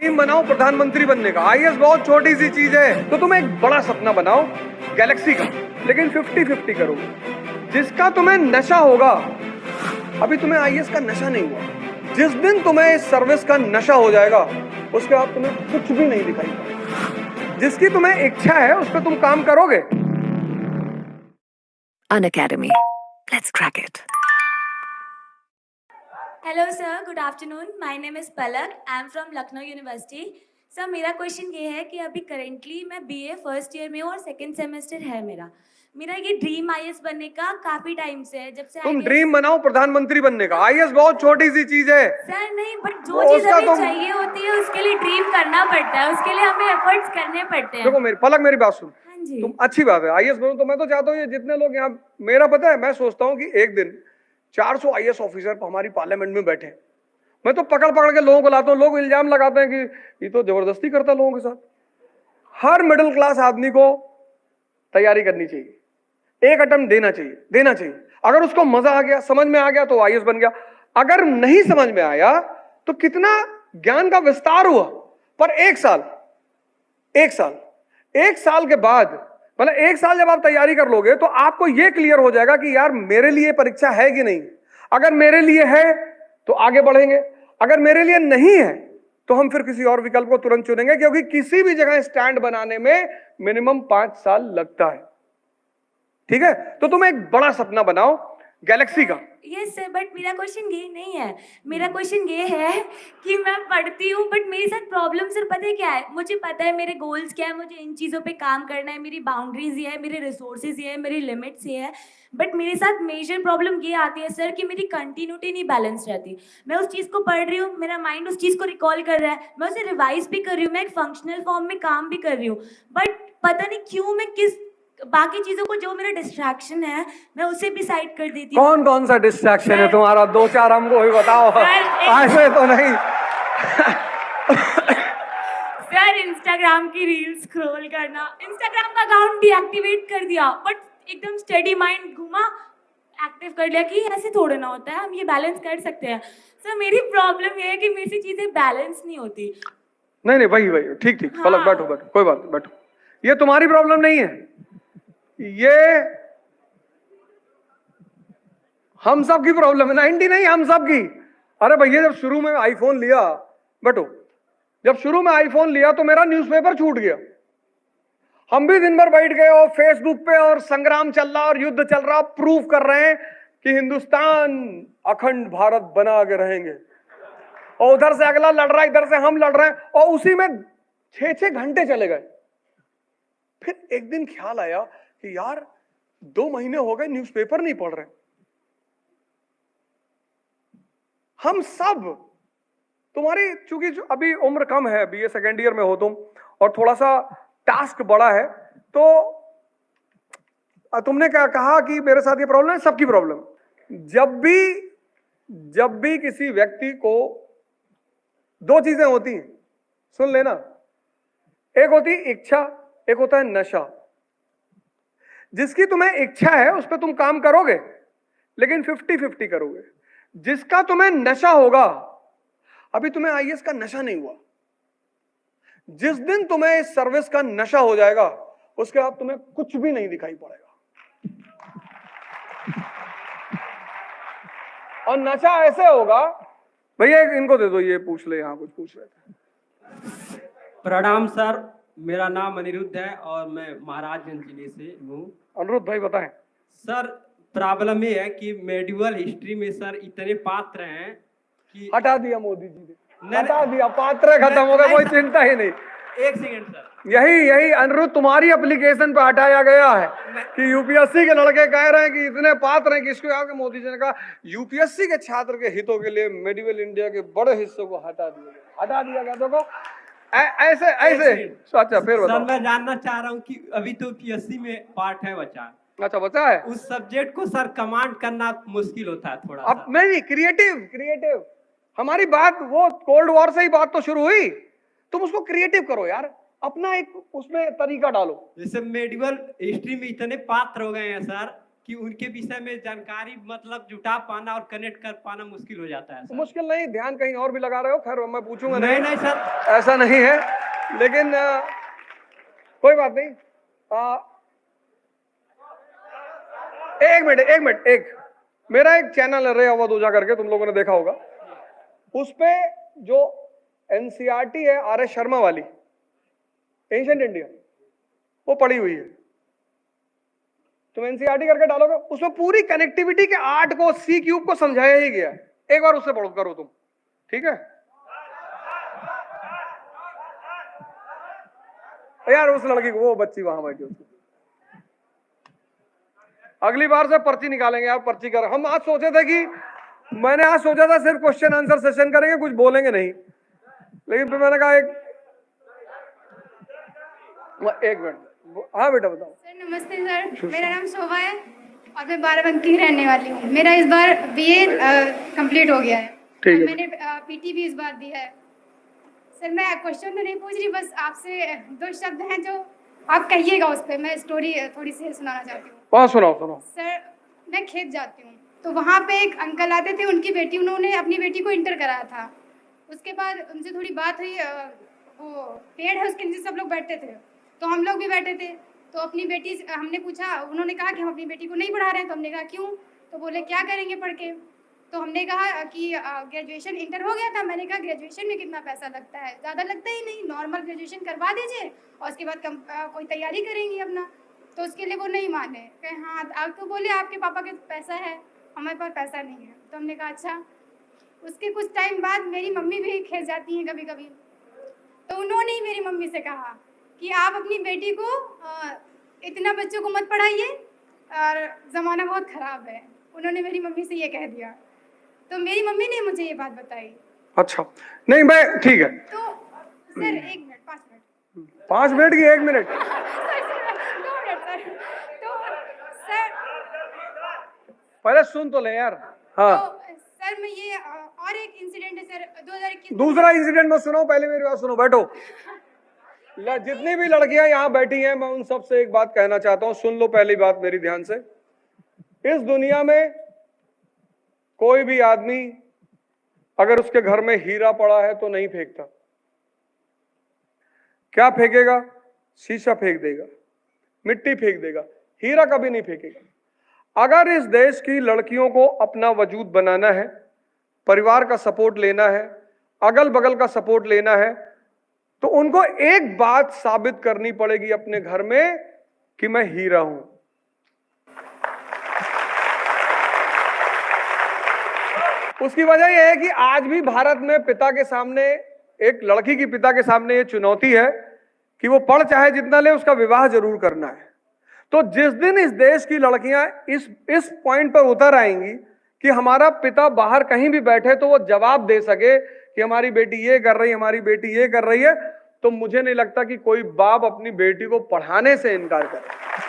Dream बनाओ प्रधानमंत्री बनने का। आईएएस बहुत छोटी सी चीज है, तो तुम एक बड़ा सपना बनाओ गैलेक्सी का, लेकिन 50-50 करो। जिसका तुम्हें नशा होगा, अभी तुम्हें आईएएस का नशा नहीं हुआ, जिस दिन तुम्हें इस सर्विस का नशा हो जाएगा उसके बाद तुम्हें कुछ भी नहीं दिखाई पड़ेगा। जिसकी तुम्हें इच्छा है उस पर तुम काम करोगे। Unacademy. Let's crack it. Hello sir, good afternoon. My name is Palak. I am from Lucknow University. Sir मेरा क्वेश्चन ये है कि अभी करेंटली मैं बीए फर्स्ट ईयर में हूँ और सेकंड सेमेस्टर है मेरा ये ड्रीम आईएएस बनने का काफी टाइम से है, जब से तुम ड्रीम बनाओ प्रधानमंत्री बनने का। आईएएस बहुत छोटी सी चीज है सर। नहीं, बट जो चीज हमें चाहिए होती है उसके लिए ड्रीम करना पड़ता है, उसके लिए हमें एफर्ट्स करने पड़ते हैं। देखो पलक मेरी बात सुन। हाँ जी। तुम अच्छी बात है आईएएस बनो, तो मैं तो चाहता हूँ ये जितने लोग यहाँ, मेरा पता है, मैं सोचता हूँ कि एक दिन 400 आईएएस ऑफिसर हमारी पार्लियामेंट में बैठे। मैं तो पकड़ पकड़ के लोगों को लाता हूँ। लोग इल्जाम लगाते हैं कि ये तो जबरदस्ती करता है लोगों के साथ। हर मिडिल क्लास आदमी को तैयारी करनी चाहिए, एक अटेम्प्ट देना चाहिए। अगर उसको मजा आ गया, समझ में आ गया, तो आईएएस बन गया। अगर नहीं समझ में आया तो कितना ज्ञान का विस्तार हुआ। पर एक साल के बाद, मतलब एक साल जब आप तैयारी कर लोगे तो आपको यह क्लियर हो जाएगा कि यार मेरे लिए परीक्षा है कि नहीं। अगर मेरे लिए है तो आगे बढ़ेंगे, अगर मेरे लिए नहीं है तो हम फिर किसी और विकल्प को तुरंत चुनेंगे, क्योंकि किसी भी जगह स्टैंड बनाने में मिनिमम 5 साल लगता है। ठीक है, तो तुम एक बड़ा सपना बनाओ गैलेक्सी का। यस सर, बट मेरा क्वेश्चन ये नहीं है। मेरा क्वेश्चन ये है कि मैं पढ़ती हूँ बट मेरे साथ प्रॉब्लम सर पता है क्या है? मुझे पता है मेरे गोल्स क्या है, मुझे इन चीज़ों पे काम करना है, मेरी बाउंड्रीज ये है, मेरे रिसोर्सेज ये है, मेरी लिमिट्स ये है। बट मेरे साथ मेजर प्रॉब्लम ये आती है सर कि मेरी कंटिन्यूटी नहीं बैलेंस रहती। मैं उस चीज़ को पढ़ रही हूँ, मेरा माइंड उस चीज़ को रिकॉल कर रहा है, मैं उसे रिवाइज भी कर रही हूँ, मैं एक फंक्शनल फॉर्म में काम भी कर रही हूँ, बट पता नहीं क्यों मैं बाकी चीजों को, जो मेरा डिस्ट्रैक्शन है, मैं उसे भी साइड कर देती हूँ। कौन कौन सा डिस्ट्रैक्शन है तुम्हारा? 2-4 हमको भी बताओ। ऐसे तो नहीं। सर इंस्टाग्राम की रील्स स्क्रॉल करना, इंस्टाग्राम का अकाउंट डीएक्टिवेट कर दिया, बट एकदम स्टेडी माइंड घुमा, एक्टिव कर लिया कि ऐसे थोड़ा ना होता है, हम ये बैलेंस कर सकते हैं। सर मेरी प्रॉब्लम ये है कि मेरे से चीजें बैलेंस नहीं होती। नहीं वही ठीक। हाँ। पलक बैठो कोई बात नहीं, बैठो। ये तुम्हारी प्रॉब्लम नहीं है, ये हम सब की प्रॉब्लम है। 90 नहीं, हम सब की। अरे भैया जब शुरू में आईफोन लिया, बैठो, जब शुरू में आईफोन लिया तो मेरा न्यूज़पेपर छूट गया। हम भी दिन भर बैठ गए और फेसबुक पे और संग्राम चल रहा और युद्ध चल रहा, प्रूफ कर रहे हैं कि हिंदुस्तान अखंड भारत बना के रहेंगे, और उधर से अगला लड़ रहा है, इधर से हम लड़ रहे हैं, और उसी में 6-6 घंटे चले गए। फिर एक दिन ख्याल आया कि यार 2 महीने हो गए न्यूज़पेपर नहीं पढ़ रहे। हम सब, तुम्हारी चूंकि अभी उम्र कम है, बीए सेकेंड ईयर में हो तुम, और थोड़ा सा टास्क बड़ा है, तो तुमने क्या कहा कि मेरे साथ ये प्रॉब्लम है, सबकी प्रॉब्लम। जब भी किसी व्यक्ति को 2 चीजें होती हैं, सुन लेना, एक होती इच्छा, एक होता है नशा। जिसकी तुम्हें इच्छा है उस पर तुम काम करोगे, लेकिन 50-50 करोगे। जिसका तुम्हें नशा होगा, अभी तुम्हें आईएएस का नशा नहीं हुआ, जिस दिन तुम्हें इस सर्विस का नशा हो जाएगा उसके बाद तुम्हें कुछ भी नहीं दिखाई पड़ेगा। और नशा ऐसे होगा, भैया इनको दे दो, ये पूछ ले, यहाँ कुछ पूछ रहे थे। प्रणाम सर, मेरा नाम अनिरुद्ध है और मैं महाराजगंज जिले से हूँ। अनिरुद्ध भाई बताएं। सर प्रॉब्लम ये है कि मेडिवल हिस्ट्री में सर इतने पात्र हैं कि हटा दिया मोदी जी ने, हटा दिया, पात्र खत्म हो गए, कोई चिंता ही नहीं। एक सेकंड सर, यही अनिरुद्ध तुम्हारी एप्लीकेशन पे हटाया गया है कि यूपीएससी के लड़के कह रहे हैं कि इतने पात्र हैं कि इसको आगे मोदी जी ने कहा यूपीएससी के छात्र के हितों के लिए मेडिवल इंडिया के बड़े हिस्सों को हटा दिया गया। देखो ऐसे अच्छा फिर सर मैं जानना चाह रहा हूँ कि अभी तो यूपीएससी में पार्ट है बचा। अच्छा बचा है। उस सब्जेक्ट को सर कमांड करना मुश्किल होता है थोड़ा। अब नहीं, क्रिएटिव हमारी बात, वो कोल्ड वॉर से ही बात तो शुरू हुई, तुम उसको क्रिएटिव करो यार, अपना एक उसमें तरीका डालो। जैसे मेडिवल हिस्ट्री में इतने पात्र हो गए हैं सर कि उनके विषय में जानकारी मतलब जुटा पाना और कनेक्ट कर पाना मुश्किल हो जाता है सर। मुश्किल नहीं, ध्यान कहीं और भी लगा रहे हो, खैर मैं पूछूंगा नहीं नहीं सर, ऐसा नहीं है, लेकिन कोई बात नहीं। एक मिनट, मेरा एक चैनल है रे अवधूजा करके, तुम लोगों ने देखा होगा, उस पे जो एनसीईआरटी है आर एस शर्मा वाली, एंशिएंट इंडिया, वो पड़ी हुई है। तुम एनसीईआरटी करके डालोगे, उसमें पूरी कनेक्टिविटी के आर्ट को, सी क्यूब को समझाया ही गया है। एक बार उससे पढ़ो करो तुम, ठीक है यार। उस लड़की को, वो बच्ची वहां बैठी, उसको अगली बार से पर्ची निकालेंगे आप, पर्ची कर। हम आज सोचे थे कि मैंने आज सोचा था सिर्फ क्वेश्चन आंसर सेशन करेंगे, कुछ बोलेंगे नहीं, लेकिन फिर मैंने कहा एक मिनट। हाँ बेटा बताओ। सर नमस्ते सर, मेरा नाम शोभा है और मैं बाराबंकी की रहने वाली हूँ। मेरा इस बार बीए कंप्लीट हो गया है। ठीक है। मैंने पीटी भी इस बार दिया है। सर मैं क्वेश्चन तो नहीं पूछ रही, बस आपसे दो शब्द हैं जो आप कहिएगा उस पर। मैं स्टोरी थोड़ी सी सुनाना चाहती हूँ। हाँ सुनाओ। सर मैं खेत जाती हूँ तो वहाँ पे एक अंकल आते थे, उनकी बेटी, उन्होंने अपनी बेटी को इंटर कराया था। उसके बाद उनसे थोड़ी बात हुई, वो पेड़ है उसके नीचे सब लोग बैठते थे, तो हम लोग भी बैठे थे। तो अपनी बेटी से हमने पूछा, उन्होंने कहा कि हम अपनी बेटी को नहीं पढ़ा रहे हैं। तो हमने कहा क्यों? तो बोले क्या करेंगे पढ़ के। तो हमने कहा कि ग्रेजुएशन इंटर हो गया था। मैंने कहा ग्रेजुएशन में कितना पैसा लगता है? ज़्यादा लगता ही नहीं, नॉर्मल ग्रेजुएशन करवा दीजिए और उसके बाद कोई तैयारी करेंगी अपना। तो उसके लिए वो नहीं माने, कहे हाँ आप तो बोले आपके पापा के पैसा है, हमारे पास पैसा नहीं है। तो हमने कहा अच्छा। उसके कुछ टाइम बाद मेरी मम्मी भी खेत जाती हैं कभी कभी, तो उन्होंने ही मेरी मम्मी से कहा कि आप अपनी बेटी को इतना बच्चों को मत पढ़ाइए और ज़माना बहुत ख़राब है। उन्होंने मेरी मम्मी से ये कह दिया, तो मेरी मम्मी ने मुझे ये बात बताई। अच्छा नहीं मैं ठीक है। तो सर 1 मिनट 5 मिनट 5 मिनट की 1 मिनट। 2 minute sir. तो सर पहले सुन तो ले यार। हाँ तो सर मैं ये और एक इंसिडेंट है सर 2021। दूसरा इंसिडेंट मैं सुनाऊं, पहले मेरी बात सुनो, बैठो। जितनी भी लड़कियां यहाँ बैठी हैं, मैं उन सब से एक बात कहना चाहता हूं, सुन लो पहली बात मेरी ध्यान से। इस दुनिया में कोई भी आदमी अगर उसके घर में हीरा पड़ा है तो नहीं फेंकता। क्या फेंकेगा? शीशा फेंक देगा, मिट्टी फेंक देगा, हीरा कभी नहीं फेंकेगा। अगर इस देश की लड़कियों को अपना वजूद बनाना है, परिवार का सपोर्ट लेना है, अगल बगल का सपोर्ट लेना है, तो उनको एक बात साबित करनी पड़ेगी अपने घर में कि मैं हीरा हूं। उसकी वजह यह है कि आज भी भारत में पिता के सामने, एक लड़की की पिता के सामने ये चुनौती है कि वो पढ़ चाहे जितना ले, उसका विवाह जरूर करना है। तो जिस दिन इस देश की लड़कियां इस पॉइंट पर उतर आएंगी कि हमारा पिता बाहर कहीं भी बैठे तो वो जवाब दे सके कि हमारी बेटी ये कर रही है, हमारी बेटी ये कर रही है, तो मुझे नहीं लगता कि कोई बाप अपनी बेटी को पढ़ाने से इनकार करे।